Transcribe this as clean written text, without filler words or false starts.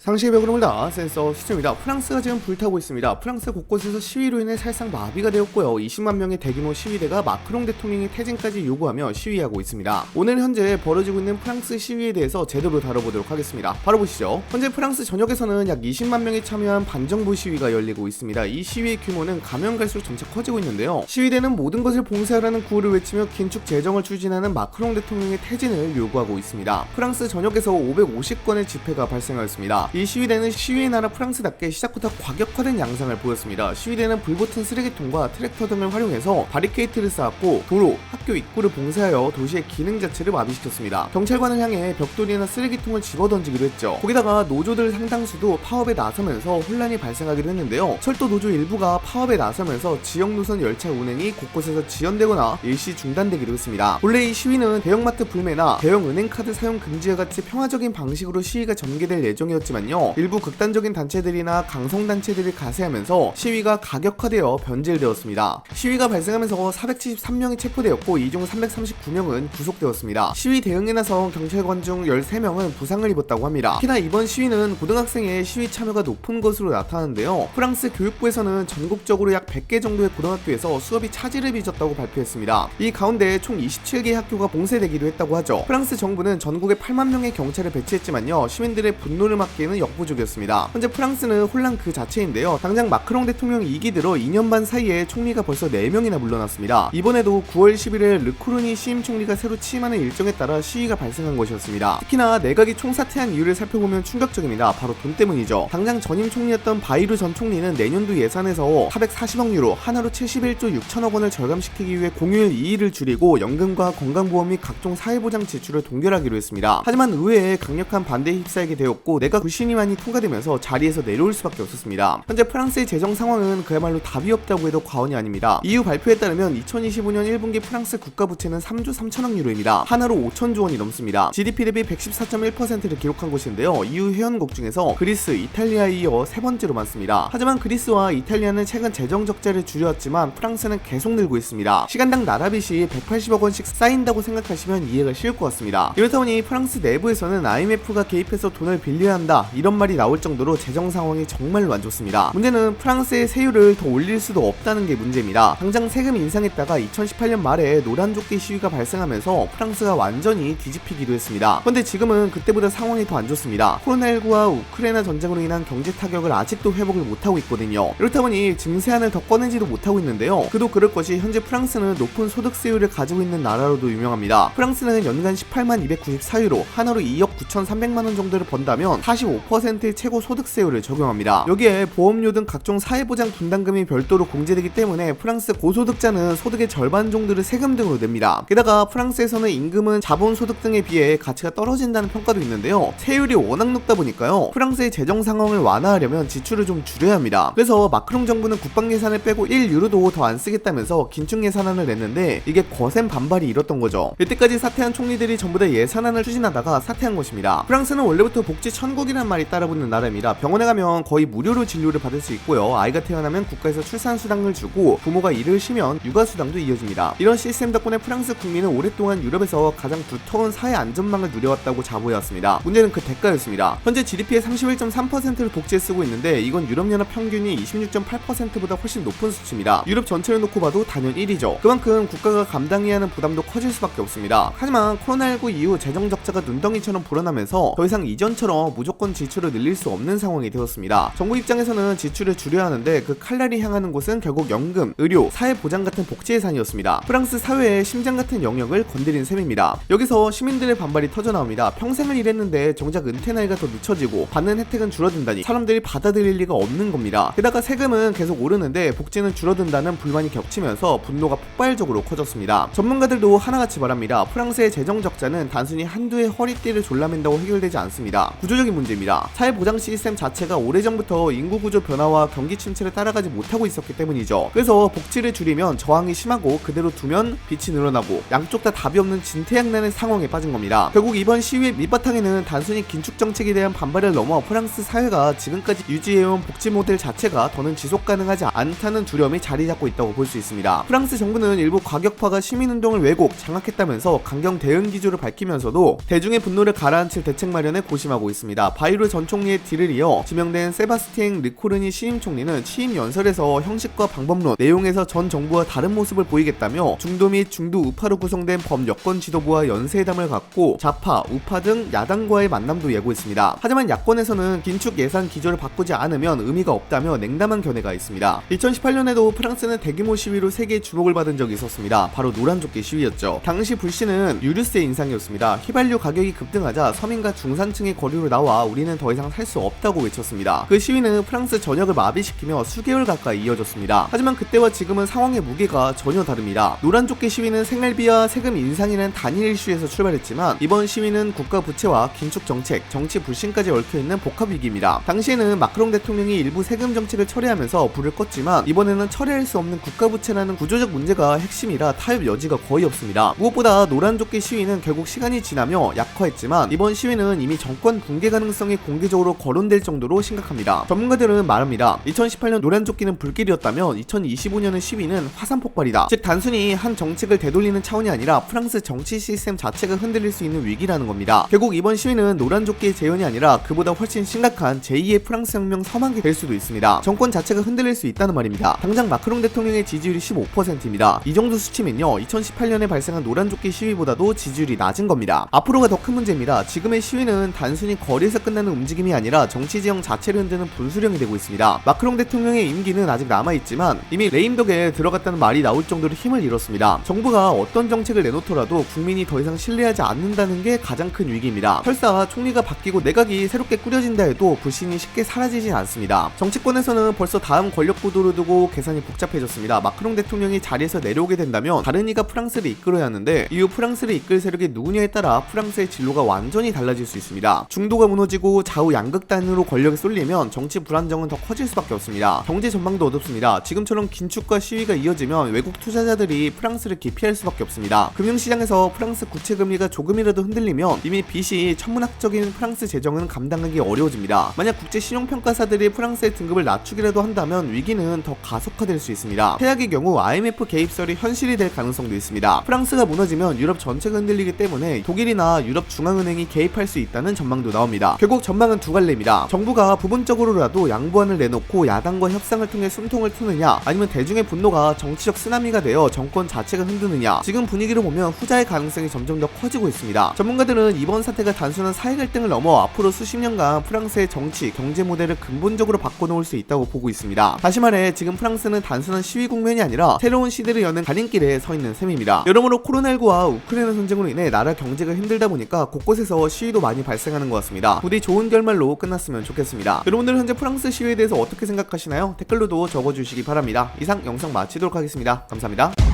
상시의 벽을 물다 센서 수정입니다. 프랑스가 지금 불타고 있습니다. 프랑스 곳곳에서 시위로 인해 사실상 마비가 되었고요. 20만 명의 대규모 시위대가 마크롱 대통령의 퇴진까지 요구하며 시위하고 있습니다. 오늘 현재 벌어지고 있는 프랑스 시위에 대해서 제대로 다뤄보도록 하겠습니다. 바로 보시죠. 현재 프랑스 전역에서는 약 20만 명이 참여한 반정부 시위가 열리고 있습니다. 이 시위의 규모는 가면 갈수록 점차 커지고 있는데요. 시위대는 모든 것을 봉쇄하라는 구호를 외치며 긴축 재정을 추진하는 마크롱 대통령의 퇴진을 요구하고 있습니다. 프랑스 전역에서 550건의 집회가 발생하였습니다. 이 시위대는 시위의 나라 프랑스답게 시작부터 과격화된 양상을 보였습니다. 시위대는 불붙은 쓰레기통과 트랙터 등을 활용해서 바리케이트를 쌓았고 도로, 학교 입구를 봉쇄하여 도시의 기능 자체를 마비시켰습니다. 경찰관을 향해 벽돌이나 쓰레기통을 집어던지기도 했죠. 거기다가 노조들 상당수도 파업에 나서면서 혼란이 발생하기도 했는데요. 철도 노조 일부가 파업에 나서면서 지역 노선 열차 운행이 곳곳에서 지연되거나 일시 중단되기도 했습니다. 원래 이 시위는 대형마트 불매나 대형 은행카드 사용 금지와 같이 평화적인 방식으로 시위가 전개될 예정이었지만 일부 극단적인 단체들이나 강성단체들이 가세하면서 시위가 가격화되어 변질되었습니다. 시위가 발생하면서 473명이 체포되었고 이 중 339명은 구속되었습니다. 시위 대응에 나선 경찰관 중 13명은 부상을 입었다고 합니다. 특히나 이번 시위는 고등학생의 시위 참여가 높은 것으로 나타나는데요. 프랑스 교육부에서는 전국적으로 약 100개 정도의 고등학교에서 수업이 차질을 빚었다고 발표했습니다. 이 가운데 총 27개 학교가 봉쇄되기도 했다고 하죠. 프랑스 정부는 전국에 8만 명의 경찰을 배치했지만요. 시민들의 분노를 막기에는 역부족이었습니다. 현재 프랑스는 혼란 그 자체인데요. 당장 마크롱 대통령 2기 들어 2년 반 사이에 총리가 벌써 4명이나 물러났습니다. 이번에도 9월 11일 르크루니 시임 총리가 새로 취임하는 일정에 따라 시위가 발생한 것이었습니다. 특히나 내각이 총사퇴한 이유를 살펴보면 충격적입니다. 바로 돈 때문이죠. 당장 전임 총리였던 바이루 전 총리는 내년도 예산에서 440억 유로, 하나로 71조 6천억 원을 절감시키기 위해 공휴일 2일을 줄이고 연금과 건강보험 및 각종 사회보장 지출을 동결하기로 했습니다. 하지만 의회에 강력한 반대에 휩싸이게 되었고 내각 불신임안이 통과되면서 자리에서 내려올 수밖에 없었습니다. 현재 프랑스의 재정 상황은 그야말로 답이 없다고 해도 과언이 아닙니다. EU 발표에 따르면 2025년 1분기 프랑스 국가부채는 3조 3천억 유로입니다. 하나로 5천조 원이 넘습니다. GDP 대비 114.1%를 기록한 곳인데요. EU 회원국 중에서 그리스, 이탈리아에 이어 세 번째로 많습니다. 하지만 그리스와 이탈리아는 최근 재정 적자를 줄여왔지만 프랑스는 계속 늘고 있습니다. 시간당 나라빚이 180억 원씩 쌓인다고 생각하시면 이해가 쉬울 것 같습니다. 이렇다 보니 프랑스 내부에서는 IMF가 개입해서 돈을 빌려야 한다 이런 말이 나올 정도로 재정 상황이 정말로 안 좋습니다. 문제는 프랑스의 세율을 더 올릴 수도 없다는 게 문제입니다. 당장 세금 인상했다가 2018년 말에 노란조끼 시위가 발생하면서 프랑스가 완전히 뒤집히기도 했습니다. 그런데 지금은 그때보다 상황이 더 안 좋습니다. 코로나19와 우크라이나 전쟁으로 인한 경제 타격을 아직도 회복을 못하고 있거든요. 이렇다 보니 증세안을 더 꺼내지도 못하고 있는데요. 그도 그럴 것이 현재 프랑스는 높은 소득세율을 가지고 있는 나라로도 유명합니다. 프랑스는 연간 18만 294유로, 하나로 2억 9,300만 원 정도를 번다면 45%의 최고 소득세율을 적용합니다. 여기에 보험료 등 각종 사회보장 분담금이 별도로 공제되기 때문에 프랑스 고소득자는 소득의 절반 정도를 세금 등으로 냅니다. 게다가 프랑스에서는 임금은 자본소득 등에 비해 가치가 떨어진다는 평가도 있는데요. 세율이 워낙 높다 보니까요. 프랑스의 재정 상황을 완화하려면 지출을 좀 줄여야 합니다. 그래서 마크롱 정부는 국방 예산을 빼고 1유로도 더 안 쓰겠다면서 긴축 예산안을 냈는데 이게 거센 반발이 일었던 거죠. 이때까지 사퇴한 총리들이 전부 다 예산안을 추진하다가 사퇴한 것입니다. 프랑스는 원래부터 복지 천국이란 말이 따라붙는 나라입니다. 병원에 가면 거의 무료로 진료를 받을 수 있고요. 아이가 태어나면 국가에서 출산수당을 주고 부모가 일을 쉬면 육아수당도 이어집니다. 이런 시스템 덕분에 프랑스 국민은 오랫동안 유럽에서 가장 두터운 사회 안전망을 누려왔다고 자부해왔습니다. 문제는 그 대가였습니다. 현재 GDP의 31.3%를 복지에 쓰고 있는데 이건 유럽연합 평균이 26.8%보다 훨씬 높은 수치입니다. 유럽 전체를 놓고 봐도 단연 1위죠. 그만큼 국가가 감당해야 하는 부담도 커질 수밖에 없습니다. 하지만 코로나19 이후 재정 적자가 눈덩이처럼 불어나면서 더 이상 이전처럼 무조건 지출을 늘릴 수 없는 상황이 되었습니다. 정부 입장에서는 지출을 줄여야 하는데 그 칼날이 향하는 곳은 결국 연금, 의료, 사회보장 같은 복지 예산이었습니다. 프랑스 사회의 심장 같은 영역을 건드린 셈입니다. 여기서 시민들의 반발이 터져나옵니다. 평생을 일했는데 정작 은퇴 나이가 더 늦춰지고 받는 혜택은 줄어든다니 사람들이 받아들일 리가 없는 겁니다. 게다가 세금은 계속 오르는데 복지는 줄어든다는 불만이 겹치면서 분노가 폭발적으로 커졌습니다. 전문가들도 하나같이 말합니다. 프랑스의 재정 적자는 단순히 한두의 허리띠를 졸라맨다고 해결되지 않습니다. 구조적인 문제입니다. 사회보장 시스템 자체가 오래전부터 인구구조 변화와 경기 침체를 따라가지 못하고 있었기 때문이죠. 그래서 복지를 줄이면 저항이 심하고 그대로 두면 빛이 늘어나고 양쪽 다 답이 없는 진퇴양난의 상황에 빠진 겁니다. 결국 이번 시위의 밑바탕에는 단순히 긴축 정책에 대한 반발을 넘어 프랑스 사회가 지금까지 유지해온 복지 모델 자체가 더는 지속 가능하지 않다는 두려움이 자리 잡고 있다고 볼 수 있습니다. 프랑스 정부는 일부 과격파가 시민운동을 왜곡, 장악했다면서 강경 대응 기조를 밝히면서도 대중의 분노를 가라앉힐 대책 마련에 고심하고 있습니다. 바이루 바이로 전 총리의 뒤를 이어 지명된 세바스티엥 르코르니 신임 총리는 취임 연설에서 형식과 방법론, 내용에서 전 정부와 다른 모습을 보이겠다며 중도 및 중도 우파로 구성된 범여권 지도부와 연쇄회담을 갖고 좌파, 우파 등 야당과의 만남도 예고했습니다. 하지만 야권에서는 긴축 예산 기조를 바꾸지 않으면 의미가 없다며 냉담한 견해가 있습니다. 2018년에도 프랑스는 대규모 시위로 세계의 주목을 받은 적이 있었습니다. 바로 노란조끼 시위였죠. 당시 불씨는 유류세 인상이었습니다. 휘발유 가격이 급등하자 서민과 중산층의 거리로 나와 우리는 더 이상 살 수 없다고 외쳤습니다. 그 시위는 프랑스 전역을 마비시키며 수개월 가까이 이어졌습니다. 하지만 그때와 지금은 상황의 무게가 전혀 다릅니다. 노란조끼 시위는 생활비와 세금 인상이라는 단일 이슈에서 출발했지만 이번 시위는 국가 부채와 긴축 정책, 정치 불신까지 얽혀있는 복합 위기입니다. 당시에는 마크롱 대통령이 일부 세금 정책을 철회하면서 불을 껐지만 이번에는 철회할 수 없는 국가 부채라는 구조적 문제가 핵심이라 타협 여지가 거의 없습니다. 무엇보다 노란조끼 시위는 결국 시간이 지나며 약화했지만 이번 시위는 이미 정권 붕괴 가능성이 공개적으로 거론될 정도로 심각합니다. 전문가들은 말합니다. 2018년 노란조끼는 불길이었다면 2025년의 시위는 화산 폭발이다. 즉 단순히 한 정책을 되돌리는 차원이 아니라 프랑스 정치 시스템 자체가 흔들릴 수 있는 위기라는 겁니다. 결국 이번 시위는 노란조끼의 재현이 아니라 그보다 훨씬 심각한 제2의 프랑스 혁명 서막이 될 수도 있습니다. 정권 자체가 흔들릴 수 있다는 말입니다. 당장 마크롱 대통령의 지지율이 15%입니다. 이 정도 수치면요 2018년에 발생한 노란조끼 시위보다도 지지율이 낮은 겁니다. 앞으로가 더 큰 문제입니다. 지금의 시위는 단순히 거리에서 끝나는 움직임이 아니라 정치 지형 자체를 흔드는 분수령이 되고 있습니다. 마크롱 대통령의 임기는 아직 남아있지만 이미 레임덕에 들어갔다는 말이 나올 정도로 힘을 잃었습니다. 정부가 어떤 정책을 내놓더라도 국민이 더 이상 신뢰하지 않는다는 게 가장 큰 위기입니다. 설사 총리가 바뀌고 내각이 새롭게 꾸려진다 해도 불신이 쉽게 사라지진 않습니다. 정치권에서는 벌써 다음 권력 구도를 두고 계산이 복잡해졌습니다. 마크롱 대통령이 자리에서 내려오게 된다면 다른 이가 프랑스를 이끌어야 하는데 이후 프랑스를 이끌 세력이 누구냐에 따라 프랑스의 진로가 완전히 달라질 수 있습니다. 중도가 무너지고 좌우 양극단으로 권력이 쏠리면 정치 불안정은 더 커질 수밖에 없습니다. 경제 전망도 어둡습니다. 지금처럼 긴축과 시위가 이어지면 외국 투자자들이 프랑스를 기피할 수밖에 없습니다. 금융시장에서 프랑스 국채금리가 조금이라도 흔들리면 이미 빚이 천문학적인 프랑스 재정은 감당하기 어려워집니다. 만약 국제신용평가사들이 프랑스의 등급을 낮추기라도 한다면 위기는 더 가속화될 수 있습니다. 최악의 경우 IMF 개입설이 현실이 될 가능성도 있습니다. 프랑스가 무너지면 유럽 전체가 흔들리기 때문에 독일이나 유럽 중앙은행이 개입할 수 있다는 전망도 나옵니다. 결국 전망은 두 갈래입니다. 정부가 부분적으로라도 양보안을 내놓고 야당과 협상을 통해 숨통을 트느냐 아니면 대중의 분노가 정치적 쓰나미가 되어 정권 자체가 흔드느냐. 지금 분위기를 보면 후자의 가능성이 점점 더 커지고 있습니다. 전문가들은 이번 사태가 단순한 사회 갈등을 넘어 앞으로 수십 년간 프랑스의 정치, 경제 모델을 근본적으로 바꿔놓을 수 있다고 보고 있습니다. 다시 말해 지금 프랑스는 단순한 시위 국면이 아니라 새로운 시대를 여는 가림길에 서 있는 셈입니다. 여러모로 코로나19와 우크라이나 전쟁으로 인해 나라 경제가 힘들다 보니까 곳곳에서 시위도 많이 발생하는 것 같습니다. 부디 좋은 결말로 끝났으면 좋겠습니다. 여러분들은 현재 프랑스 시위에 대해서 어떻게 생각하시나요? 댓글로도 적어주시기 바랍니다. 이상 영상 마치도록 하겠습니다. 감사합니다.